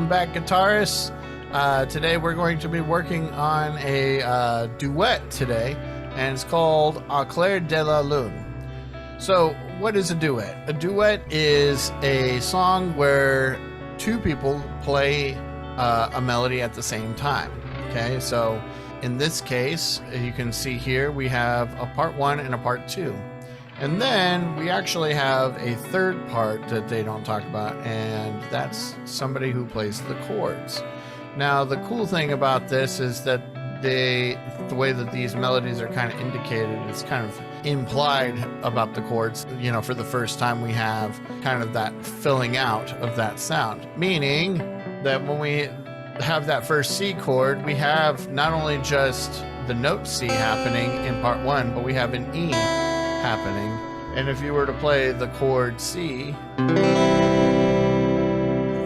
welcome back, guitarists. Today we're going to be working on a duet today, and it's called Au Clair de la Lune. So what is a duet? A duet is a song where two people play a melody at the same time. Okay, so in this case, you can see here we have a part one and a part two. And then we actually have a third part that they don't talk about, and that's somebody who plays the chords. Now, the cool thing about this is that the way that these melodies are kind of indicated, it's kind of implied about the chords. You know, for the first time we have kind of that filling out of that sound, meaning that when we have that first C chord, we have not only just the note C happening in part one, but we have an E happening. And if you were to play the chord C,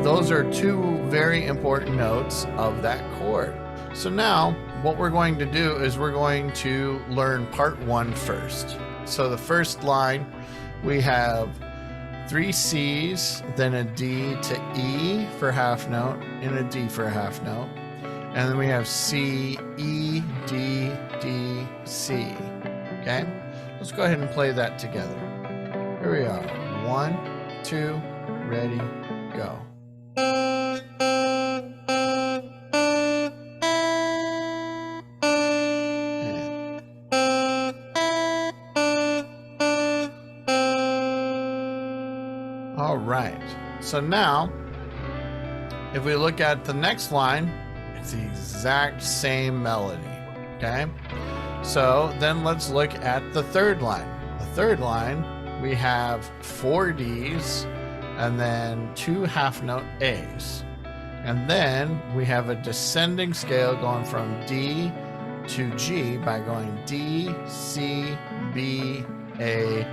those are two very important notes of that chord. So now what we're going to do is we're going to learn part one first. So the first line, we have 3 C's, then a D to E for half note, and a D for a half note. And then we have C, E, D, D, C. Okay? Let's go ahead and play that together. Here we are. 1, 2, ready, go. All right. So now, if we look at the next line, it's the exact same melody. Okay? So then let's look at the third line. The third line, we have 4 Ds and then 2 half note A's. And then we have a descending scale going from D to G by going D, C, B, A,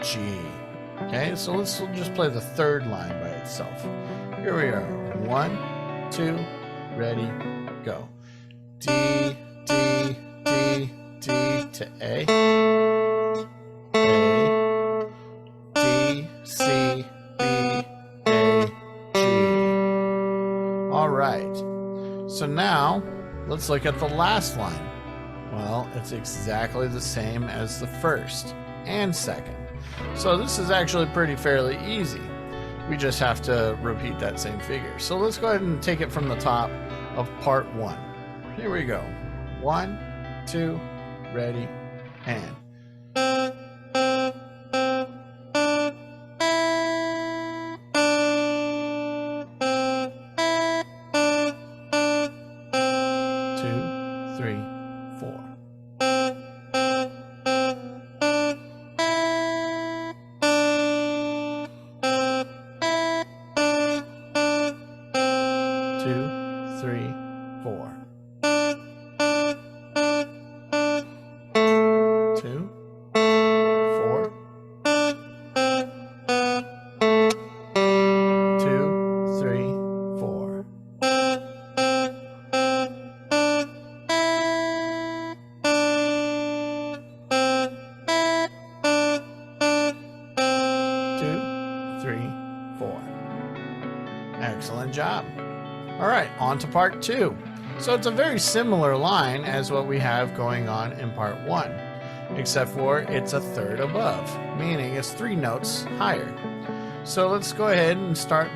G. Okay, so let's just play the third line by itself. Here we are. 1, 2, ready, go. D, D, D, D to A, D, C, B, A, G. All right. So now let's look at the last line. Well, it's exactly the same as the first and second. So this is actually fairly easy. We just have to repeat that same figure. So let's go ahead and take it from the top of part one. Here we go. 1, 2, ready, and. 2, 3, 4. 2, 3, 4. 2, 4. 2, 3, 4. 2, 3, 4. Excellent job. All right, on to part two. So it's a very similar line as what we have going on in part one, except for it's a third above, meaning it's 3 notes higher. So let's go ahead and start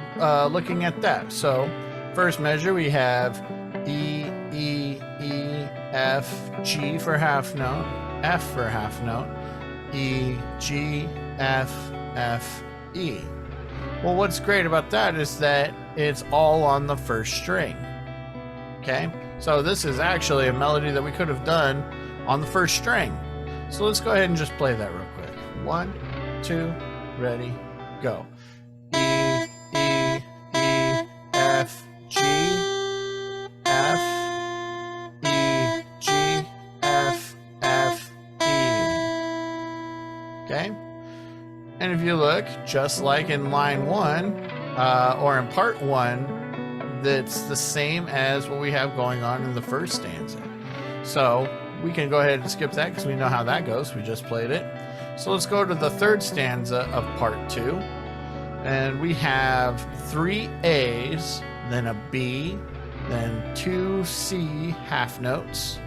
looking at that. So first measure, we have E, E, E, F, G for half note, F for half note, E, G, F, F, E. Well, what's great about that is that it's all on the first string. Okay, so this is actually a melody that we could have done on the first string. So let's go ahead and just play that real quick. 1, 2, ready, go. E, E, E, F, G, F, E, G, F, F, E. Okay? And if you look, just like in line 1, or in part 1, that's the same as what we have going on in the first stanza. So we can go ahead and skip that because we know how that goes. We just played it. So let's go to the third stanza of part 2. And we have 3 A's, then a B, then 2 C half notes,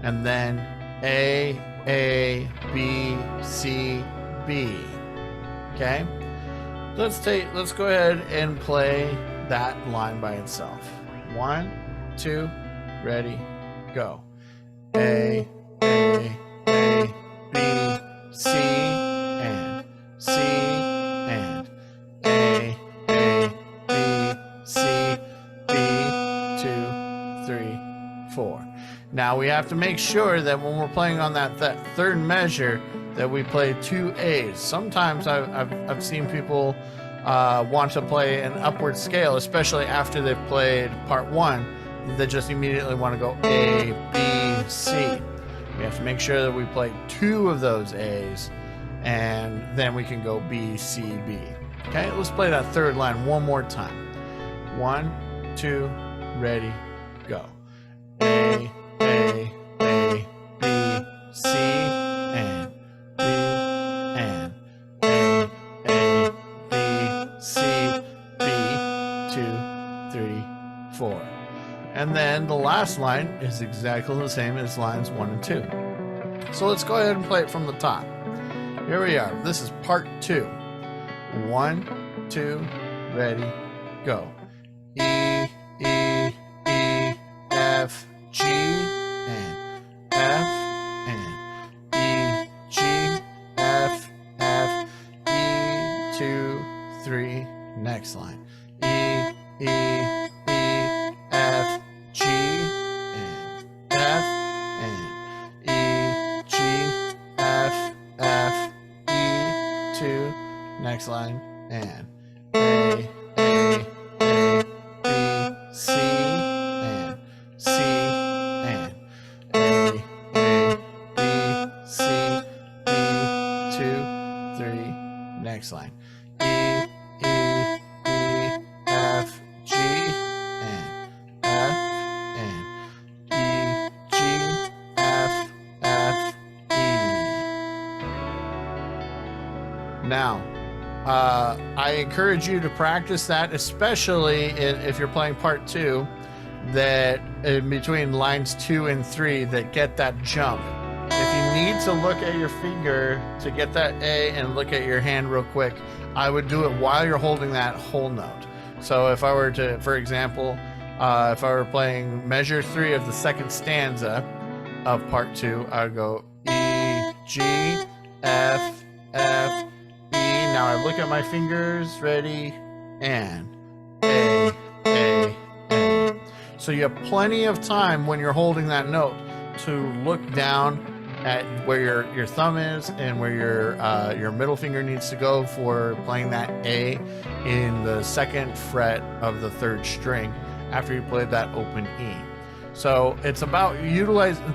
and then A, B, C, B. Okay? Let's go ahead and play that line by itself. 1, 2, ready, go. A, B, C, and C, and A, B, C, B, 2, 3, 4. Now we have to make sure that when we're playing on that third measure that we play 2 A's. Sometimes I've seen people want to play an upward scale, especially after they've played part 1. They just immediately want to go A, B, C. We have to make sure that we play 2 of those A's, and then we can go B, C, B. Okay, let's play that third line one more time. 1, 2, ready, go. A, B, C, and B, and A, B, C, B, 2, 3, 4. And then the last line is exactly the same as lines 1 and 2. So let's go ahead and play it from the top. Here we are. This is part 2. 1, 2, ready, go. E, F, G, and F, and E, G, F, E, 2, 3, next line. E, F, G, and F, and E, G, F, E, 2, next line, and A, B, C, and C, and A, B, C, B, 2, 3, next line. E, F, G, and F, and E, G, F, E. Now, I encourage you to practice that, especially if you're playing part 2, that in between lines 2 and 3 that get that jump. If you need to look at your finger to get that A and look at your hand real quick, I would do it while you're holding that whole note. So if I were to, for example, if I were playing measure 3 of the second stanza of part 2, I would go E, G, F, F, E. Now I look at my fingers, ready, and A. So you have plenty of time when you're holding that note to look down at where your thumb is and where your middle finger needs to go for playing that A in the 2nd fret of the 3rd string after you played that open E. So it's about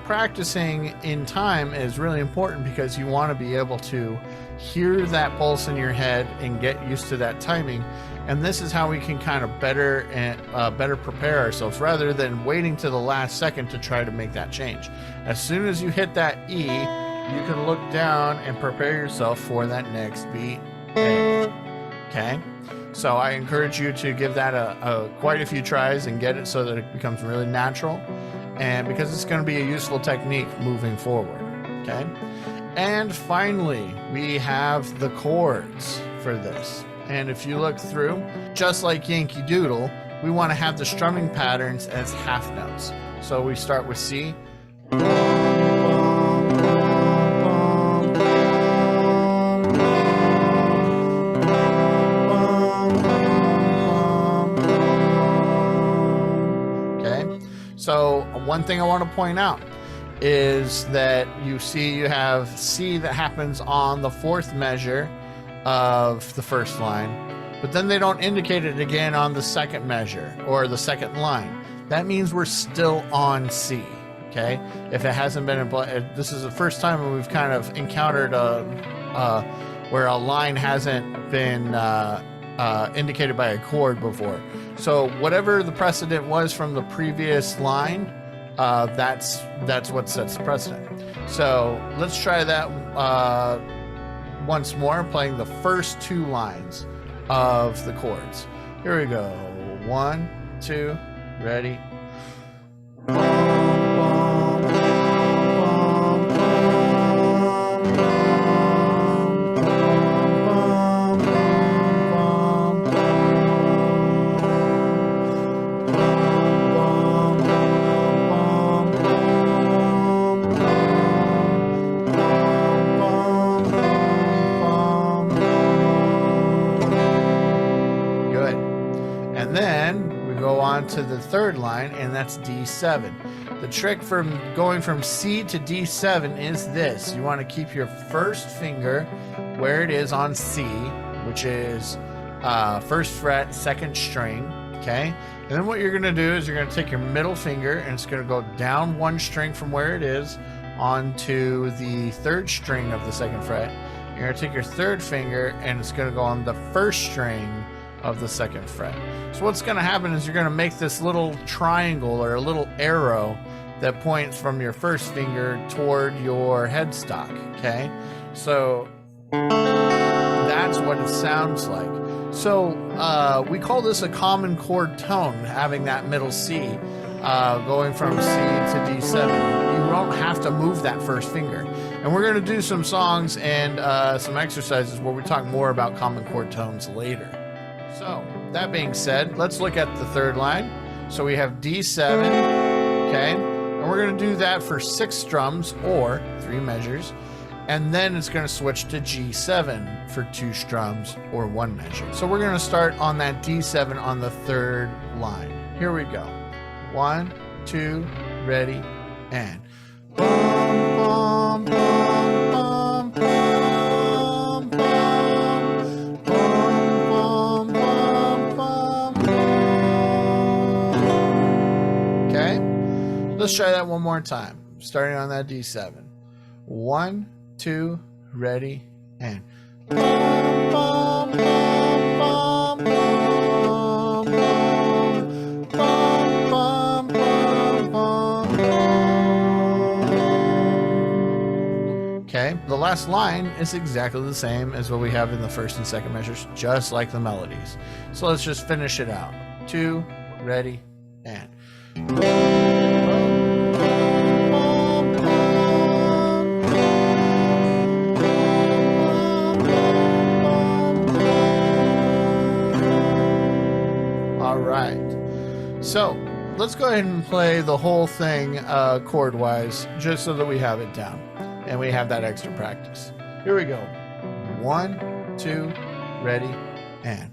practicing in time is really important because you want to be able to hear that pulse in your head and get used to that timing. And this is how we can kind of better prepare ourselves rather than waiting to the last second to try to make that change. As soon as you hit that E, you can look down and prepare yourself for that next beat. Okay? So I encourage you to give that quite a few tries and get it so that it becomes really natural, and because it's going to be a useful technique moving forward. Okay? And finally, we have the chords for this. And if you look through, just like Yankee Doodle, we want to have the strumming patterns as half notes. So we start with C. Okay, so one thing I want to point out is that you have C that happens on the 4th measure of the 1st line, but then they don't indicate it again on the 2nd measure or the 2nd line. That means we're still on C. Okay, if it hasn't been this is the first time when we've kind of encountered where a line hasn't been indicated by a chord before. So whatever the precedent was from the previous line, that's what sets the precedent. So let's try that once more, playing the first 2 lines of the chords. Here we go. 1, 2, ready. And then we go on to the third line, and that's D7. The trick from going from C to D7 is this. You want to keep your first finger where it is on C, which is first fret, second string, okay? And then what you're going to do is you're going to take your middle finger, and it's going to go down one string from where it is onto the third string of the second fret. You're going to take your third finger, and it's going to go on the first string of the second fret. So what's going to happen is you're going to make this little triangle or a little arrow that points from your first finger toward your headstock, okay? So that's what it sounds like. So we call this a common chord tone, having that middle C going from C to D7. You don't have to move that first finger. And we're going to do some songs and some exercises where we talk more about common chord tones later. So, that being said, let's look at the third line. So we have D7, okay? And we're going to do that for 6 strums or 3 measures. And then it's going to switch to G7 for 2 strums or 1 measure. So we're going to start on that D7 on the third line. Here we go. 1, 2, ready, and... Bum, bum, bum, bum, Let's try that one more time, starting on that D7. 1, 2, ready, and... Okay, the last line is exactly the same as what we have in the first and second measures, just like the melodies. So let's just finish it out. 2, ready, and... So let's go ahead and play the whole thing chord-wise, just so that we have it down and we have that extra practice. Here we go. 1, 2, ready, and...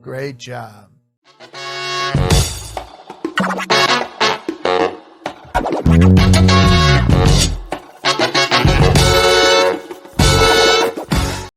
Great job.